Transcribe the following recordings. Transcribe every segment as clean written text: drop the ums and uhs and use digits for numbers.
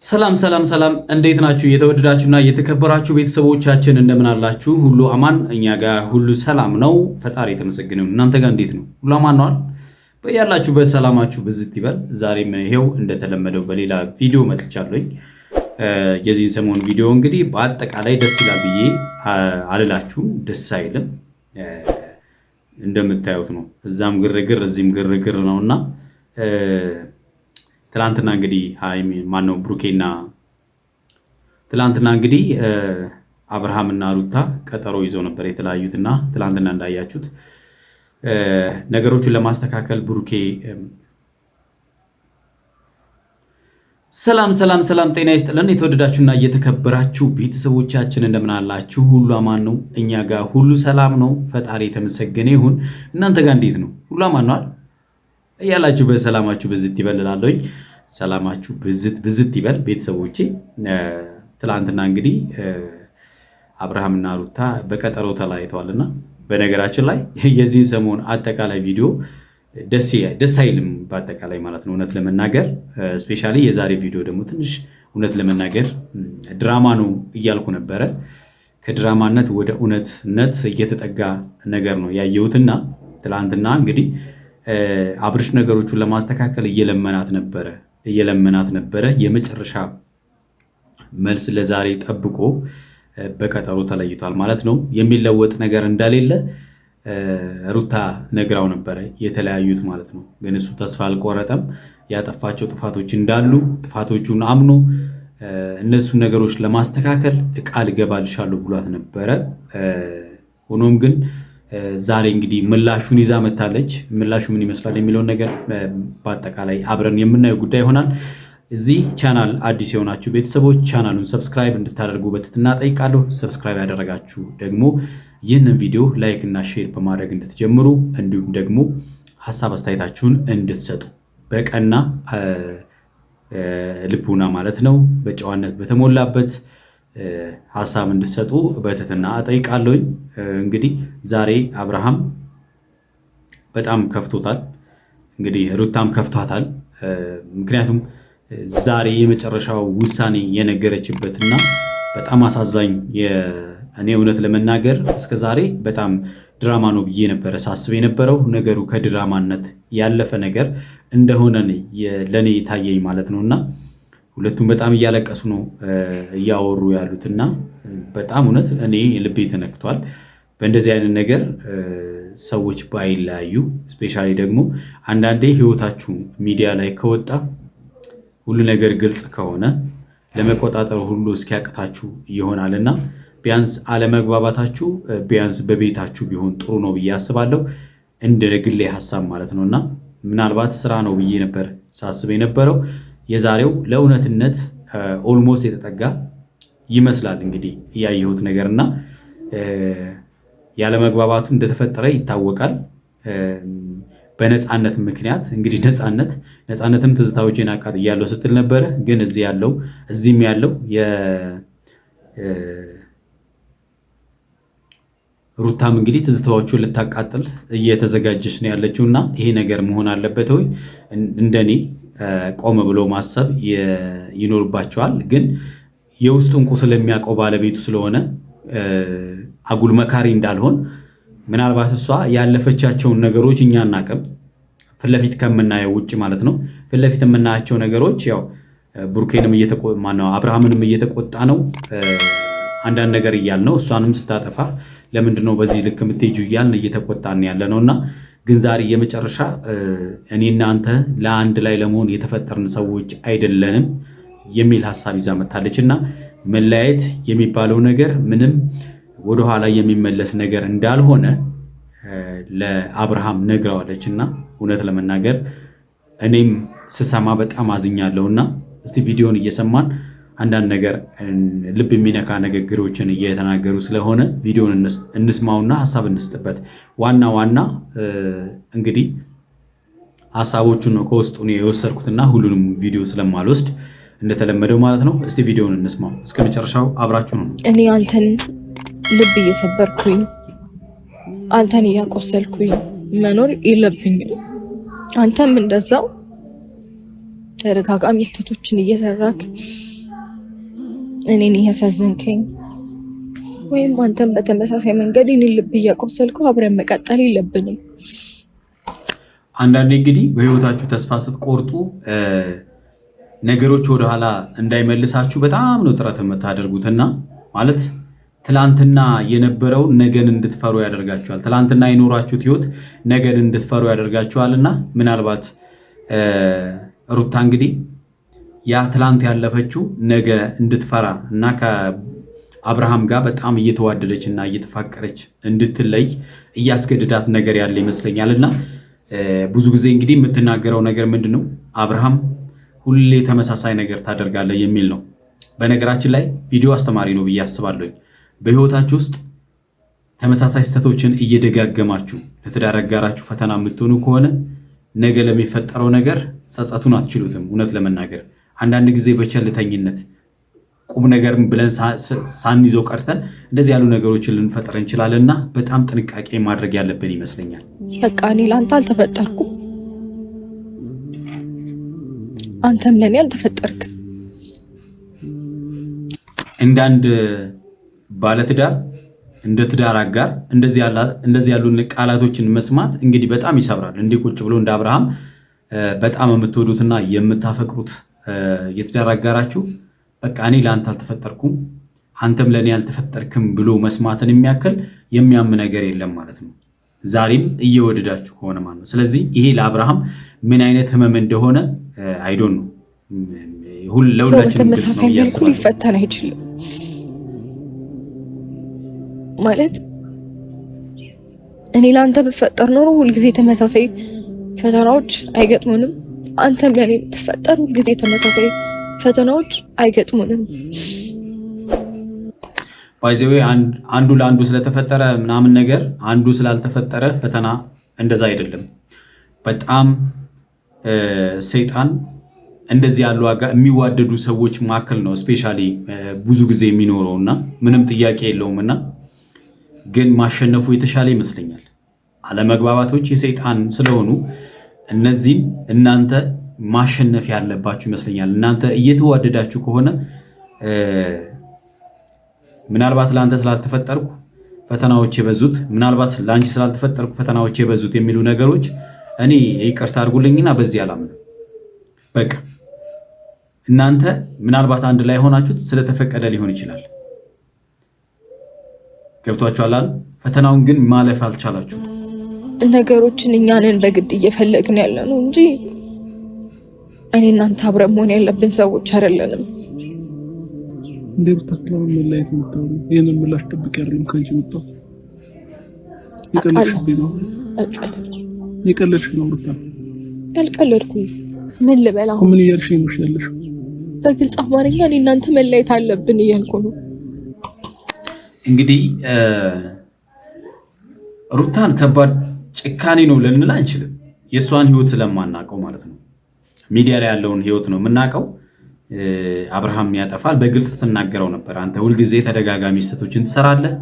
ሰላም ሰላም ሰላም እንዴት ናችሁ? የተወደዳችሁና የተከበራችሁ ቤተሰቦቻችን እንደምን አላችሁ? ሁሉ አማን? እኛ ጋር ሁሉ ሰላም ነው። ፈጣሪ የተመሰገነ ይሁን። እናንተ ጋር እንዴት ነው? ሁሉ አማን ነው? በያላችሁበት ሰላማችሁ ብዝት ይበል። ዛሬም ይሄው እንደተለመደው በሌላ ቪዲዮ መጥቻለሁ። የዚህን ሰሞን ቪዲዮ እንግዲህ በአጠቃላይ ደስ ይላል ብዬ አልላችሁም። ደስ አይልም። እንደምታዩት ነው። እዛም ግርግር እዚህም ግርግር ነውና ትላንትና እንግዲህ ማነው ብሩኬና ትላንትና እንግዲህ አብርሃምና ሩታ ቀጠሮ ይዘው ነበር የተለያዩትና ትላንትና እንዳያችሁት ነገሮችን ለማስተካከል ብሩኬ ሰላም ሰላም ሰላም ጤና ይስጥልን። የተወደዳችሁና እየተከበራችሁ ቤተሰቦቻችን እንደምን አላችሁ? ሁሉ አማን ነው? እኛ ጋር ሁሉ ሰላም ነው። ፈጣሪ የተመሰገነ ይሁን። እናንተ ጋር እንዴት ነው? ሁሉ አማን ነው? እያላችሁ በሰላማችሁ ብዝት ይበልላለኝ። ሰላማችሁ ብዝት ይበል ቤተሰቦቼ። ትላንትና እንግዲህ አብርሃምና ሩታ በቀጠሮ ተለያይተዋልና በነገራችን ላይ የዚህን ሰሞን አጠቃላይ ቪዲዮ ደስ አይልም በአጠቃላይ ማለት ነው። እውነት ለመናገር ስፔሻሊ የዛሬ ቪዲዮ ደግሞ ትንሽ እውነት ለመናገር ድራማ ነው እያልኩ ነበረ። ከድራማነት ወደ እውነትነት እየተጠጋ ነገር ነው ያየሁትና ትላንትና እንግዲህ አብርሽ ነገሮቹን ለማስተካከል እየለመናት ነበረ። የመጨረሻ መልስ ለዛሬ ጠብቆ በቀጠሮ ተለይቷል ማለት ነው። የሚለወጥ ነገር እንደሌለ ሩታ ነግራው ነበረ የተለያዩት ማለት ነው። ግን እሱ ተስፋ አልቆረጠም። ያጠፋቸው ጥፋቶች እንዳሉ ጥፋቶቹን አምኖ እነሱ ነገሮች ለማስተካከል ቃል እገባልሻለሁ ብሏት ነበረ። ሆኖም ግን ዛሬ እንግዲህ ምላሹን ይዛ መታለች። ምላሹ ምን ይመስላል የሚለውን ነገር በአጠቃላይ አብረን የምናየው ጉዳይ ይሆናል። እዚህ ቻናል አዲስ የሆናችሁ ቤተሰቦች ቻናሉን ሰብስክራይብ እንድታደርጉ በትህትና ጠይቃለሁ። ሰብስክራይብ ያደረጋችሁ ደግሞ ይህንን ቪዲዮ ላይክ እና ሼር በማድረግ እንድትጀምሩ እንዲሁም ደግሞ ሀሳብ አስተያየታችሁን እንድትሰጡ በቀና ልቡና ማለት ነው በጨዋነት በተሞላበት ሀሳብ እንድትሰጡ በትህትና እጠይቃለሁኝ። እንግዲህ ዛሬ አብርሃም በጣም ከፍቶታል፣ እንግዲህ ሩታም ከፍቷታል። ምክንያቱም ዛሬ የመጨረሻው ውሳኔ የነገረችበትና በጣም አሳዛኝ እኔ እውነት ለመናገር እስከ ዛሬ በጣም ድራማ ነው ብዬ ነበረ ሳስብ የነበረው። ነገሩ ከድራማነት ያለፈ ነገር እንደሆነ ለእኔ ታየኝ ማለት ነውና ሁለቱም በጣም እያለቀሱ ነው እያወሩ ያሉትና በጣም እውነት እኔ ልቤ ተነክቷል። በእንደዚህ አይነት ነገር ሰዎች ባይለያዩ፣ ስፔሻሊ ደግሞ አንዳንዴ ህይወታችሁ ሚዲያ ላይ ከወጣ ሁሉ ነገር ግልጽ ከሆነ ለመቆጣጠር ሁሉ እስኪያቅታችሁ ይሆናልና ቢያንስ አለመግባባታችሁ ቢያንስ በቤታችሁ ቢሆን ጥሩ ነው ብዬ አስባለሁ። እንደ ግሌ ሀሳብ ማለት ነውና ምናልባት ስራ ነው ብዬ ነበር ሳስብ የነበረው። የዛሬው ለእውነትነት ኦልሞስት የተጠጋ ይመስላል እንግዲህ ያየሁት ነገርና ያለመግባባቱ እንደተፈጠረ ይታወቃል። በነፃነት ምክንያት እንግዲህ ነፃነትም ትዝታዎችን አቃጥያለሁ ስትል ነበረ። ግን እዚህም ያለው ሩታም እንግዲህ ትዝታዎቹን ልታቃጥል እየተዘጋጀች ነው ያለችውና ይሄ ነገር መሆን አለበት ወይ? እንደኔ ቆም ብሎ ማሰብ ይኖርባቸዋል። ግን የውስጡን ቁስል የሚያውቀው ባለቤቱ ስለሆነ አጉል መካሪ እንዳልሆን ምናልባት እሷ ያለፈቻቸውን ነገሮች እኛ አናውቅም፣ ፊት ለፊት ከምናየው ውጭ ማለት ነው። ፊት ለፊት የምናያቸው ነገሮች ያው ብሩኬንም አብርሃምንም እየተቆጣ ነው አንዳንድ ነገር እያል ነው። እሷንም ስታጠፋ ለምንድነው በዚህ ልክ የምትሄጂው እያልን እየተቆጣን ያለ ነውና ግን ዛሬ የመጨረሻ እኔና አንተ ለአንድ ላይ ለመሆን የተፈጠርን ሰዎች አይደለንም የሚል ሐሳብ ይዛ መታለችና መለያየት የሚባለው ነገር ምንም ወደኋላ የሚመለስ ነገር እንዳልሆነ ለአብርሃም ነግረዋለችና እውነት ለመናገር እኔም ስሰማ በጣም አዝኛለሁና እስቲ ቪዲዮን እየሰማን አንዳንድ ነገር ልብ የሚነካ ንግግሮችን እየተናገሩ ስለሆነ ቪዲዮን እንስማውና ሐሳብ እንስጥበት። ዋና እንግዲህ ሐሳቦቹን ነው ከውስጡ የወሰድኩትና ሁሉንም ቪዲዮ ስለማልወስድ እንደተለመደው ማለት ነው። እስቲ ቪዲዮን እንስማው፣ እስከ መጨረሻው አብራችሁ ነው። እኔ አንተን ልብ እየሰበርኩኝ አንተን እያቆሰልኩኝ መኖር የለብኝም። አንተም እንደዛው ተደጋጋሚ ስህተቶችን እየሰራክ እኔን እያሳዘንከኝ ወይም አንተም በተመሳሳይ መንገድ እኔን ልብ እያቆሰልከው አብረን መቀጠል የለብንም። አንዳንዴ እንግዲህ በህይወታችሁ ተስፋ ስትቆርጡ ነገሮች ወደኋላ እንዳይመልሳችሁ በጣም ነው ጥረት የምታደርጉትና ማለት ትላንትና የነበረውን ነገን እንድትፈሩ ያደርጋችኋል። ትላንትና የኖራችሁት ህይወት ነገን እንድትፈሩ ያደርጋችኋልና ምናልባት ሩታ እንግዲህ ያ ትላንት ያለፈችው ነገ እንድትፈራ እና ከአብርሃም ጋር በጣም እየተዋደደች እና እየተፋቀረች እንድትለይ እያስገድዳት ነገር ያለ ይመስለኛልና ብዙ ጊዜ እንግዲህ የምትናገረው ነገር ምንድነው? አብርሃም ሁሌ ተመሳሳይ ነገር ታደርጋለህ የሚል ነው። በነገራችን ላይ ቪዲዮ አስተማሪ ነው ብዬ አስባለሁ። በህይወታችሁ ውስጥ ተመሳሳይ ስህተቶችን እየደጋገማችሁ ለትዳር አጋራችሁ ፈተና የምትሆኑ ከሆነ ነገ ለሚፈጠረው ነገር ጸጸቱን አትችሉትም። እውነት ለመናገር አንዳንድ ጊዜ በቸልተኝነት ቁም ነገር ብለን ሳንይዘው ቀርተን እንደዚህ ያሉ ነገሮችን ልንፈጥር እንችላለንና በጣም ጥንቃቄ ማድረግ ያለብን ይመስለኛል። በቃ እኔ ለአንተ አልተፈጠርኩም፣ አንተም ለእኔ አልተፈጠርክም። እንዳንድ ባለትዳር እንደ ትዳር አጋር እንደዚህ ያሉ ቃላቶችን መስማት እንግዲህ በጣም ይሰብራል። እንዲህ ቁጭ ብሎ እንደ አብርሃም በጣም የምትወዱትና የምታፈቅሩት የትዳር አጋራችሁ በቃ እኔ ለአንተ አልተፈጠርኩም አንተም ለእኔ አልተፈጠርክም ብሎ መስማትን የሚያክል የሚያም ነገር የለም ማለት ነው። ዛሬም እየወደዳችሁ ከሆነ ማለት ነው። ስለዚህ ይሄ ለአብርሃም ምን አይነት ህመም እንደሆነ አይዶን ነው ለሁላችንም በተመሳሳይ መልኩ ሊፈተን አይችልም ማለት እኔ ለአንተ ብፈጠር ኖሮ ሁልጊዜ ተመሳሳይ ፈተናዎች አይገጥሙንም። አንተም ለእኔ ብትፈጠር ሁልጊዜ ተመሳሳይ ፈተናዎች አይገጥሙንም። ባይዘዌ አንዱ ለአንዱ ስለተፈጠረ ምናምን ነገር አንዱ ስላልተፈጠረ ፈተና እንደዛ አይደለም። በጣም ሰይጣን እንደዚህ ያሉ የሚዋደዱ ሰዎች መካከል ነው ስፔሻሊ ብዙ ጊዜ የሚኖረውና ምንም ጥያቄ የለውምና ግን ማሸነፉ የተሻለ ይመስለኛል። አለመግባባቶች የሰይጣን ስለሆኑ እነዚህን እናንተ ማሸነፍ ያለባችሁ ይመስለኛል። እናንተ እየተዋደዳችሁ ከሆነ ምናልባት ለአንተ ስላልተፈጠርኩ ፈተናዎች የበዙት ምናልባት ለአንቺ ስላልተፈጠርኩ ፈተናዎች የበዙት የሚሉ ነገሮች እኔ ይቅርታ አድርጉልኝና በዚህ አላምንም። በቃ እናንተ ምናልባት አንድ ላይ ሆናችሁት ስለተፈቀደ ሊሆን ይችላል። ገብቷችኋል አይደል? ፈተናውን ግን ማለፍ አልቻላችሁም። ነገሮችን እኛንን በግድ እየፈለግን ያለ ነው እንጂ እኔ እናንተ አብረን መሆን ያለብን ሰዎች አይደለንም። እንዴት ተፈለመ መላየት መጣው? ይሄንን ምላሽ ጠብቅ ያርልም ካንቺ መጣው። ይቀለድሽ ነው ሩታ? አልቀለድኩም። ምን ልበላ? ምን እያልሽ ነው ያለሽ? በግልጽ አማርኛ እኔ እናንተ መላየት አለብን እያልኩ ነው። እንግዲህ ሩታን ከባድ ጭካኔ ነው ልንል አንችልም። የእሷን ህይወት ስለማናውቀው ማለት ነው። ሚዲያ ላይ ያለውን ህይወት ነው የምናውቀው። አብርሃም ያጠፋል በግልጽ ትናገረው ነበር። አንተ ሁልጊዜ ተደጋጋሚ ስህተቶችን ትሰራለህ፣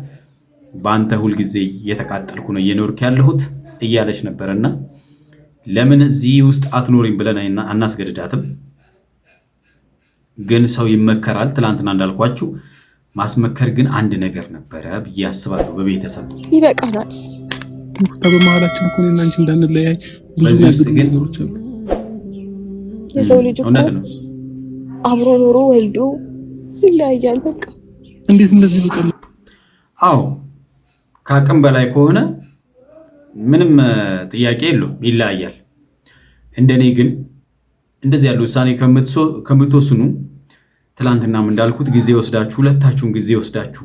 በአንተ ሁልጊዜ እየተቃጠልኩ ነው እየኖርክ ያለሁት እያለች ነበርና ለምን እዚህ ውስጥ አትኖሪም ብለን አናስገድዳትም። ግን ሰው ይመከራል። ትላንትና እንዳልኳችሁ ማስመከር ግን አንድ ነገር ነበረ ብዬ አስባለሁ። በቤተሰብ ይበቃናል። በመሀላችን እኮ እኔና አንቺ እንዳንለያይ ብዙ ነገሮች አሉ። የሰው ልጅ እኮ አብሮ ኖሮ ወልዶ ይለያያል። በቃ እንዴት እንደዚህ በቃ? አዎ ከአቅም በላይ ከሆነ ምንም ጥያቄ የለውም፣ ይለያያል። እንደኔ ግን እንደዚህ ያለ ውሳኔ ከምትወስኑ ትላንትናም እንዳልኩት ጊዜ ወስዳችሁ ሁለታችሁም ጊዜ ወስዳችሁ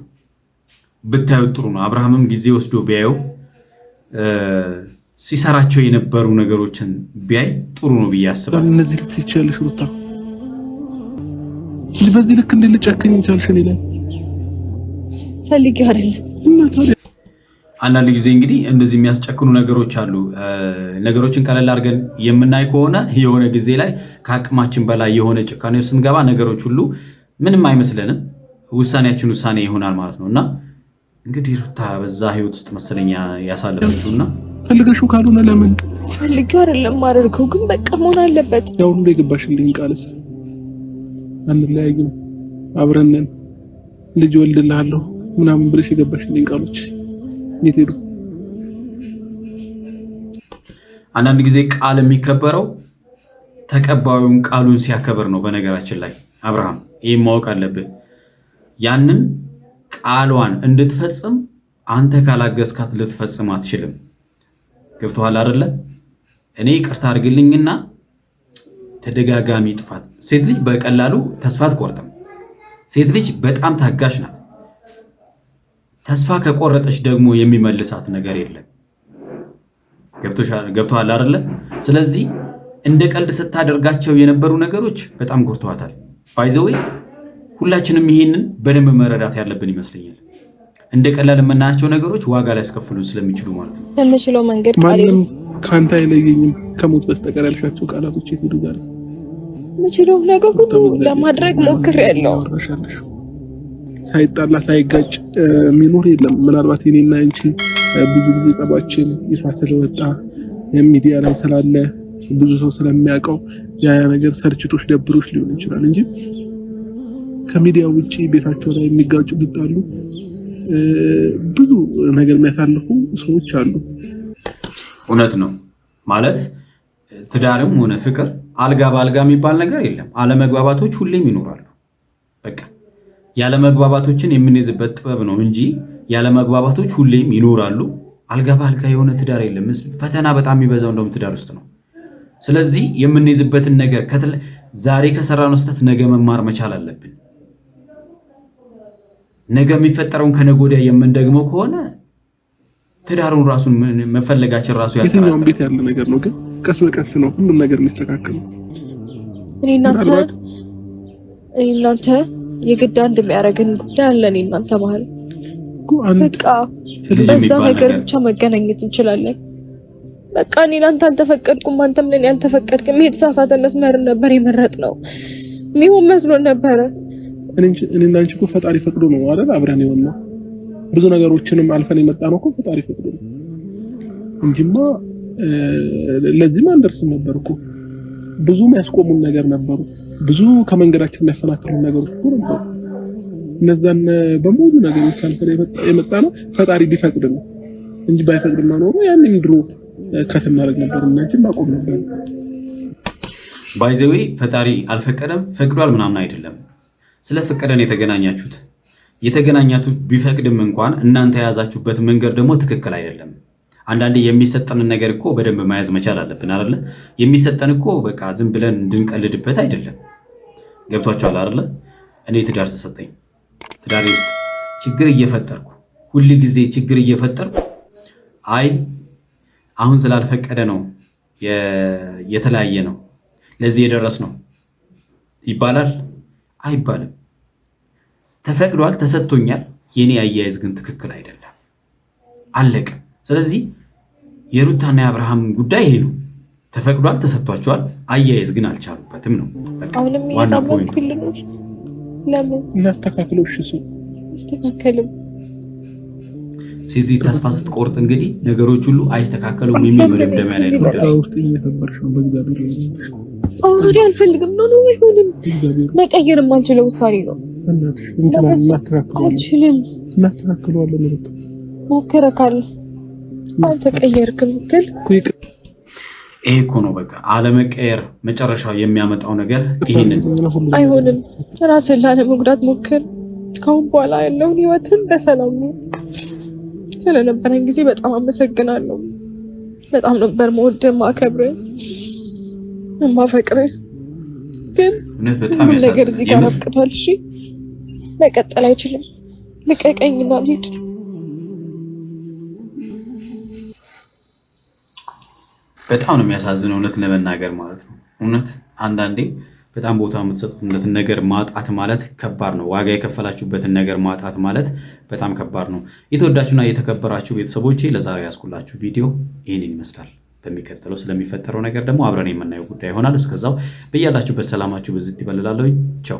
ብታዩት ጥሩ ነው። አብርሃምም ጊዜ ወስዶ ቢያየው ሲሰራቸው የነበሩ ነገሮችን ቢያይ ጥሩ ነው ብዬ አስባለሁ። እነዚህ ልትይቻለሽ ሩታ በዚህ ልክ እንድልጨክኝ ይቻልሽ እኔ ላይ ፈልጊው አይደለም። አንዳንድ ጊዜ እንግዲህ እንደዚህ የሚያስጨክኑ ነገሮች አሉ። ነገሮችን ቀለል አድርገን የምናይ ከሆነ የሆነ ጊዜ ላይ ከአቅማችን በላይ የሆነ ጭካኔ ውስጥ ስንገባ ነገሮች ሁሉ ምንም አይመስለንም። ውሳኔያችን ውሳኔ ይሆናል ማለት ነው። እና እንግዲህ ሩታ በዛ ህይወት ውስጥ መሰለኛ ያሳለፈችውና ፈልገሽው ካልሆነ ለምን ፈልጊው አይደለም ማድረገው ግን በቃ መሆን አለበት። ያው ሁሉ የገባሽልኝ ቃልስ አንለያይም አብረን ልጅ ወልድልሃለሁ ምናምን ብለሽ የገባሽልኝ ቃሎች የት ሄዱ? አንዳንድ ጊዜ ቃል የሚከበረው ተቀባዩን ቃሉን ሲያከብር ነው። በነገራችን ላይ አብርሃም ይህም ማወቅ አለብህ። ያንን ቃሏን እንድትፈጽም አንተ ካላገዝካት ልትፈጽም አትችልም። ገብቶሃል አይደለ? እኔ ይቅርታ አድርግልኝና ተደጋጋሚ ጥፋት፣ ሴት ልጅ በቀላሉ ተስፋ አትቆርጥም። ሴት ልጅ በጣም ታጋሽ ናት። ተስፋ ከቆረጠች ደግሞ የሚመልሳት ነገር የለም። ገብቶሃል አይደለ? ስለዚህ እንደ ቀልድ ስታደርጋቸው የነበሩ ነገሮች በጣም ጎድተዋታል። ባይዘዌ ሁላችንም ይሄንን በደንብ መረዳት ያለብን ይመስለኛል። እንደ ቀላል የምናያቸው ነገሮች ዋጋ ሊያስከፍሉን ስለሚችሉ ማለት ነው። በምችለው መንገድ ማንም ከአንተ አይለየኝም ከሞት በስተቀር ያልሻቸው ቃላቶች የት ሄዱ? ጋር የምችለው ነገር ሁሉ ለማድረግ ሞክሬያለሁ። ሳይጣላ ሳይጋጭ የሚኖር የለም። ምናልባት የኔና አንቺ ብዙ ጊዜ ጸባችን ይፋ ስለወጣ ሚዲያ ላይ ስላለ ብዙ ሰው ስለሚያውቀው ያ ነገር ሰርችቶች ደብሮች ሊሆን ይችላል እንጂ ከሚዲያ ውጪ ቤታቸው ላይ የሚጋጩ ቢጣሉ ብዙ ነገር የሚያሳልፉ ሰዎች አሉ። እውነት ነው። ማለት ትዳርም ሆነ ፍቅር አልጋ በአልጋ የሚባል ነገር የለም። አለመግባባቶች ሁሌም ይኖራሉ። በቃ ያለመግባባቶችን የምንይዝበት ጥበብ ነው እንጂ ያለመግባባቶች ሁሌም ይኖራሉ። አልጋ በአልጋ የሆነ ትዳር የለም። ፈተና በጣም የሚበዛው እንደውም ትዳር ውስጥ ነው። ስለዚህ የምንይዝበትን ነገር ዛሬ ከሰራነው ስህተት ነገ መማር መቻል አለብን። ነገ የሚፈጠረውን ከነገ ወዲያ የምንደግመው ከሆነ ትዳሩን ራሱን መፈለጋችን ራሱ ያስጠራል። የትኛውም ቤት ያለ ነገር ነው፣ ግን ቀስ በቀስ ነው ሁሉም ነገር የሚስተካከለው። እኔ እናንተ የግድ አንድ የሚያደርገን ጉዳይ አለ። እኔ እናንተ ባህል በቃ በዛ ነገር ብቻ መገናኘት እንችላለን። በቃ እኔ እናንተ አልተፈቀድኩም፣ አንተም ለኔ አልተፈቀድክም። የተሳሳተ መስመር ነበር የመረጥነው። የሚሆን መስሎን ነበረ። እኔና አንቺ እኮ ፈጣሪ ፈቅዶ ነው አይደል አብረን የሆነው። ብዙ ነገሮችንም አልፈን የመጣ ነው እኮ ፈጣሪ ፈቅዶ ነው እንጂማ ለዚህ አንደርስም ነበር እኮ። ብዙ የሚያስቆሙን ነገር ነበሩ፣ ብዙ ከመንገዳችን የሚያሰናክሉን ነገሮች ነበሩ። እነዛን በሙሉ ነገሮች አልፈን የመጣ ነው ፈጣሪ ቢፈቅድ ነው እንጂ ባይፈቅድማ ኖሮ ያንን ድሮ ከተናረግ ነበር እና እንጂ ማቆም ነበር። ባይዘዌ ፈጣሪ አልፈቀደም ፈቅዷል ምናምን አይደለም። ስለፈቀደን የተገናኛችሁት ቢፈቅድም እንኳን እናንተ የያዛችሁበት መንገድ ደግሞ ትክክል አይደለም። አንዳንዴ የሚሰጠንን ነገር እኮ በደንብ መያዝ መቻል አለብን አይደለ? የሚሰጠን እኮ በቃ ዝም ብለን እንድንቀልድበት አይደለም። ገብቷችኋል አይደለ? እኔ ትዳር ተሰጠኝ። ትዳር ውስጥ ችግር እየፈጠርኩ ሁል ጊዜ ችግር እየፈጠርኩ አይ አሁን ስላልፈቀደ ነው የተለያየ ነው ለዚህ የደረስ ነው ይባላል? አይባልም። ተፈቅዷል፣ ተሰጥቶኛል። የኔ አያያዝ ግን ትክክል አይደለም። አለቀ። ስለዚህ የሩታና የአብርሃም ጉዳይ ይሄ ነው። ተፈቅዷል፣ ተሰጥቷቸዋል። አያያዝ ግን አልቻሉበትም ነው አሁንም እየታመንኩ ልኖር። ለምን እናስተካክለው? እሺ እሱ አስተካከልም። ስለዚህ ተስፋ ስትቆርጥ እንግዲህ ነገሮች ሁሉ አይስተካከሉም የሚል መደምደሚያ ላይ ነው ደረሰው። አሁን አልፈልግም ነው አይሆንም። መቀየርም አልችለው ውሳኔ ነው። አልችልም። እናስተካክለዋለን። ሞክረካል፣ አልተቀየርክም። ግን ይሄ እኮ ነው በቃ አለመቀየር መጨረሻው የሚያመጣው ነገር ይሄንን አይሆንም። ራስን ላለመጉዳት ሞክር። ካሁን በኋላ ያለውን ህይወትን በሰላም ነው። ስለነበረን ጊዜ በጣም አመሰግናለሁ። በጣም ነበር መወደድ ማከብር ማፈቅር። ግን በጣም ነገር እዚህ ጋር አብቅቷል። እሺ መቀጠል አይችልም። ልቀቀኝና ልሂድ። በጣም ነው የሚያሳዝነው እውነት ለመናገር ማለት ነው። እውነት አንዳንዴ በጣም ቦታ የምትሰጡትን ነገር ማጣት ማለት ከባድ ነው። ዋጋ የከፈላችሁበትን ነገር ማጣት ማለት በጣም ከባድ ነው። የተወዳችሁና የተከበራችሁ ቤተሰቦቼ ለዛሬ ያስኩላችሁ ቪዲዮ ይህንን ይመስላል። በሚቀጥለው ስለሚፈጠረው ነገር ደግሞ አብረን የምናየው ጉዳይ ይሆናል። እስከዛው በያላችሁበት ሰላማችሁ ብዝት ይበልላለሁ። ቻው